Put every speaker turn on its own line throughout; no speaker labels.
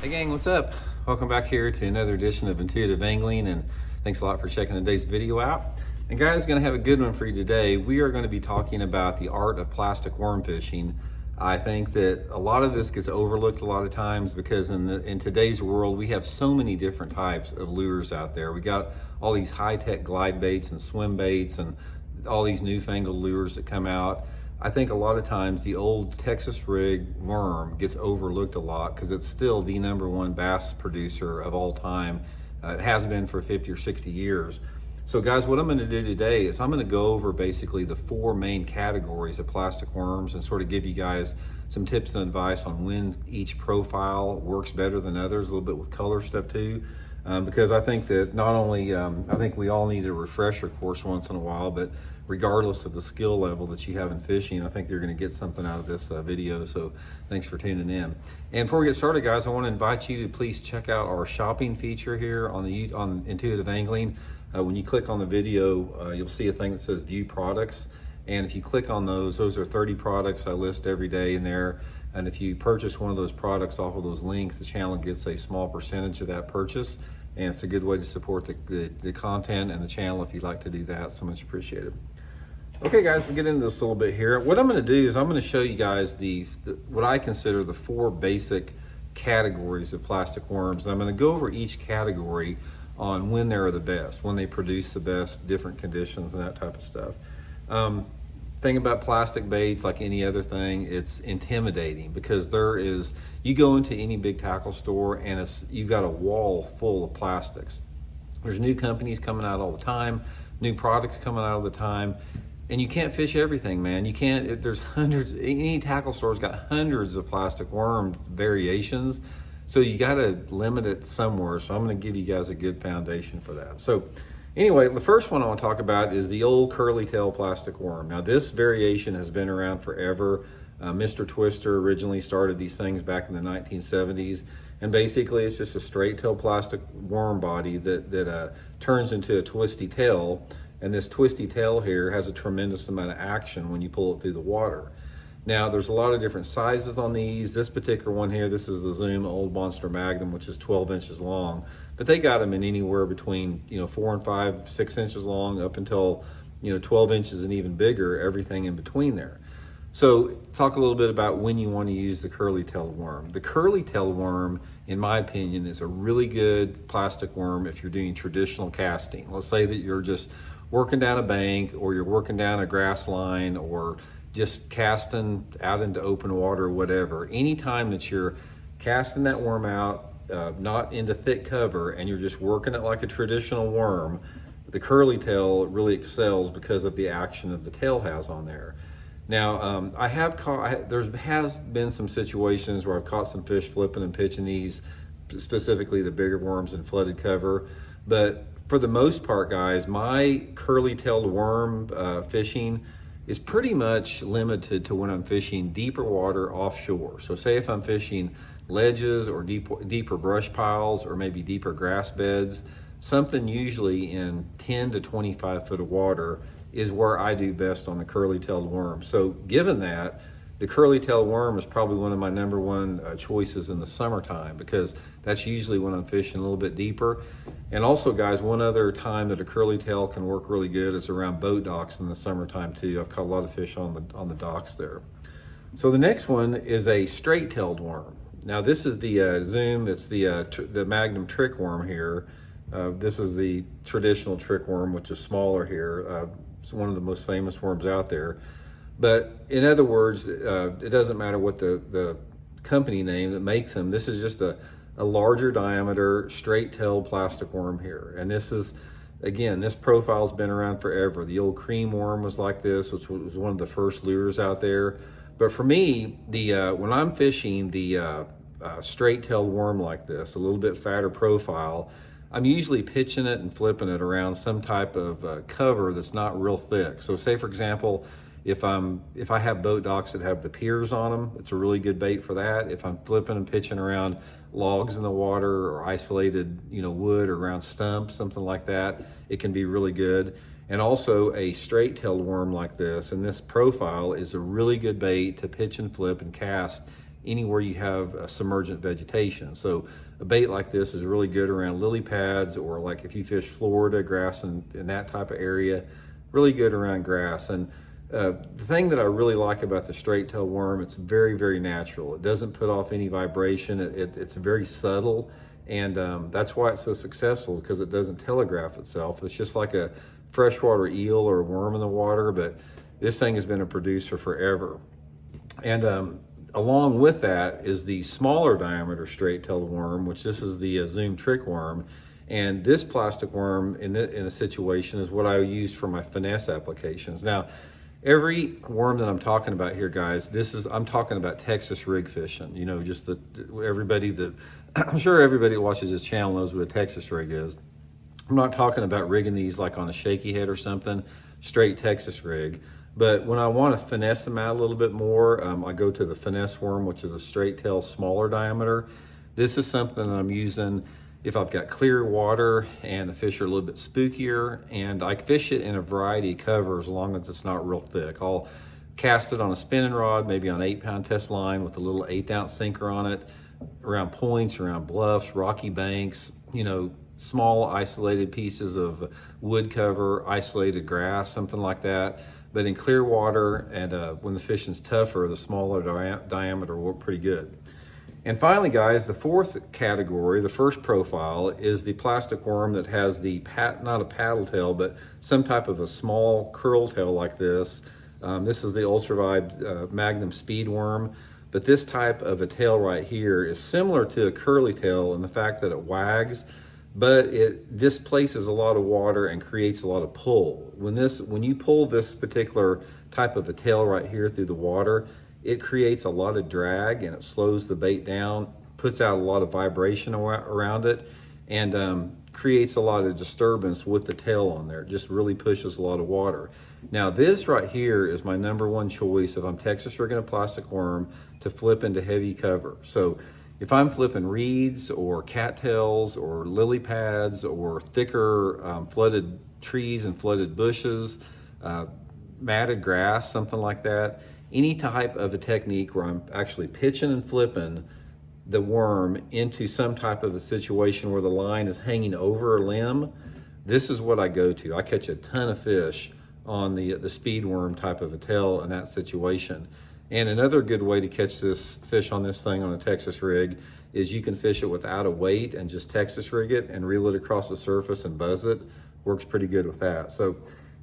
Hey gang, what's up? Welcome back here to another edition of Intuitive Angling, and thanks a lot for checking today's video out. And guys, going to have a good one for you today. We are going to be talking about the art of plastic worm fishing. I think that a lot of this gets overlooked a lot of times because in today's world we have so many different types of lures out there. We got all these high-tech glide baits and swim baits and all these newfangled lures that come out. I think a lot of times the old Texas rig worm gets overlooked a lot because it's still the #1 bass producer of all time. It has been for 50 or 60 years. So guys, what I'm going to do today is I'm going to go over basically the 4 main categories of plastic worms and sort of give you guys some tips and advice on when each profile works better than others, a little bit with color stuff too. Because I think that not only, I think we all need a refresher course once in a while, but regardless of the skill level that you have in fishing, I think you're going to get something out of this video. So thanks for tuning in. And before we get started, guys, I want to invite you to please check out our shopping feature here on Intuitive Angling. When you click on the video, you'll see a thing that says View Products. And if you click on those are 30 products I list every day in there. And if you purchase one of those products off of those links, the channel gets a small percentage of that purchase. And it's a good way to support the content and the channel if you'd like to do that. So much appreciated. Okay guys, to get into this a little bit here, what I'm going to do is I'm going to show you guys what I consider the 4 basic categories of plastic worms. I'm going to go over each category on when they're the best, when they produce the best, different conditions and that type of stuff. Thing about plastic baits, like any other thing, it's intimidating because you go into any big tackle store and you've got a wall full of plastics. There's new companies coming out all the time, new products coming out all the time, and you can't fish everything, man. You can't, there's hundreds, any tackle store's got hundreds of plastic worm variations, so you gotta limit it somewhere. So I'm gonna give you guys a good foundation for that. So anyway, the first one I want to talk about is the old curly tail plastic worm. Now this variation has been around forever. Mr. Twister originally started these things back in the 1970s, and basically it's just a straight tail plastic worm body that turns into a twisty tail, and this twisty tail here has a tremendous amount of action when you pull it through the water. Now there's a lot of different sizes on these. This particular one here, this is the Zoom Old Monster Magnum, which is 12 inches long. But they got them in anywhere between 4 and 5, 6 inches long up until 12 inches and even bigger, everything in between there. So talk a little bit about when you want to use the curly-tailed worm. The curly-tailed worm, in my opinion, is a really good plastic worm if you're doing traditional casting. Let's say that you're just working down a bank, or you're working down a grass line, or just casting out into open water or whatever. Anytime that you're casting that worm out, not into thick cover, and you're just working it like a traditional worm, the curly tail really excels because of the action that the tail has on there. Now, there has been some situations where I've caught some fish flipping and pitching these, specifically the bigger worms in flooded cover. But for the most part, guys, my curly-tailed worm fishing is pretty much limited to when I'm fishing deeper water offshore. So say if I'm fishing ledges or deeper brush piles or maybe deeper grass beds, something usually in 10 to 25 foot of water is where I do best on the curly-tailed worm. So given that, the curly-tailed worm is probably one of my #1 choices in the summertime, because that's usually when I'm fishing a little bit deeper. And also, guys, one other time that a curly tail can work really good is around boat docks in the summertime too. I've caught a lot of fish on the docks there. So the next one is a straight-tailed worm. Now this is the Zoom, it's the Magnum trick worm here. This is the traditional trick worm, which is smaller here. It's one of the most famous worms out there. But in other words, it doesn't matter what the company name that makes them. This is just a larger diameter, straight-tailed plastic worm here. And this is, again, this profile's been around forever. The old cream worm was like this, which was one of the first lures out there. But for me, when I'm fishing the straight-tailed worm like this, a little bit fatter profile, I'm usually pitching it and flipping it around some type of cover that's not real thick. So say, for example, if I have boat docks that have the piers on them, it's a really good bait for that. If I'm flipping and pitching around logs in the water or isolated, wood or around stumps, something like that, it can be really good. And also a straight-tailed worm like this, and this profile is a really good bait to pitch and flip and cast anywhere you have submergent vegetation. So a bait like this is really good around lily pads, or like if you fish Florida grass in that type of area, really good around grass. And the thing that I really like about the straight tail worm, it's very, very natural. It doesn't put off any vibration. It's very subtle. And that's why it's so successful, because it doesn't telegraph itself. It's just like a freshwater eel or a worm in the water, but this thing has been a producer forever. And along with that is the smaller diameter straight-tailed worm, which this is the Zoom trick worm. And this plastic worm in a situation is what I use for my finesse applications. Now, every worm that I'm talking about here, guys, I'm talking about Texas rig fishing. You know, just I'm sure everybody that watches this channel knows what a Texas rig is. I'm not talking about rigging these like on a shaky head or something, straight Texas rig. But when I want to finesse them out a little bit more, I go to the finesse worm, which is a straight tail, smaller diameter. This is something that I'm using if I've got clear water and the fish are a little bit spookier, and I fish it in a variety of cover as long as it's not real thick. I'll cast it on a spinning rod, maybe on 8-pound test line with a little 1/8 ounce sinker on it, around points, around bluffs, rocky banks, you know, small isolated pieces of wood cover, isolated grass, something like that. But in clear water, and when the fishing's tougher, the smaller diameter will work pretty good. And finally, guys, the fourth category, the first profile, is the plastic worm that has not a paddle tail, but some type of a small curl tail like this. This is the Ultravibe Magnum Speed worm. But this type of a tail right here is similar to a curly tail in the fact that it wags, but it displaces a lot of water and creates a lot of pull. When you pull this particular type of a tail right here through the water, it creates a lot of drag and it slows the bait down, puts out a lot of vibration around it, and creates a lot of disturbance with the tail on there. It just really pushes a lot of water. Now this right here is my #1 choice if I'm Texas rigging a plastic worm to flip into heavy cover. So if I'm flipping reeds or cattails or lily pads or thicker flooded trees and flooded bushes, matted grass, something like that, any type of a technique where I'm actually pitching and flipping the worm into some type of a situation where the line is hanging over a limb, this is what I go to. I catch a ton of fish on the speed worm type of a tail in that situation. And another good way to catch this fish on this thing on a Texas rig is you can fish it without a weight and just Texas rig it and reel it across the surface and buzz it. Works pretty good with that. So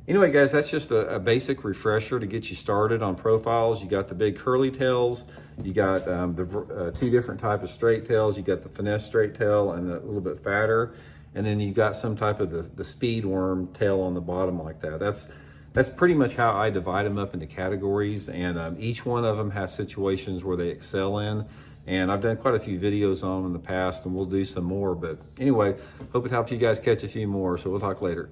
anyway, guys, that's just a basic refresher to get you started on profiles. You got the big curly tails, you got the 2 different types of straight tails, you got the finesse straight tail and a little bit fatter, and then you got some type of the speed worm tail on the bottom like that. That's pretty much how I divide them up into categories, and each one of them has situations where they excel in. And I've done quite a few videos on them in the past, and we'll do some more. But anyway, hope it helped you guys catch a few more. So we'll talk later.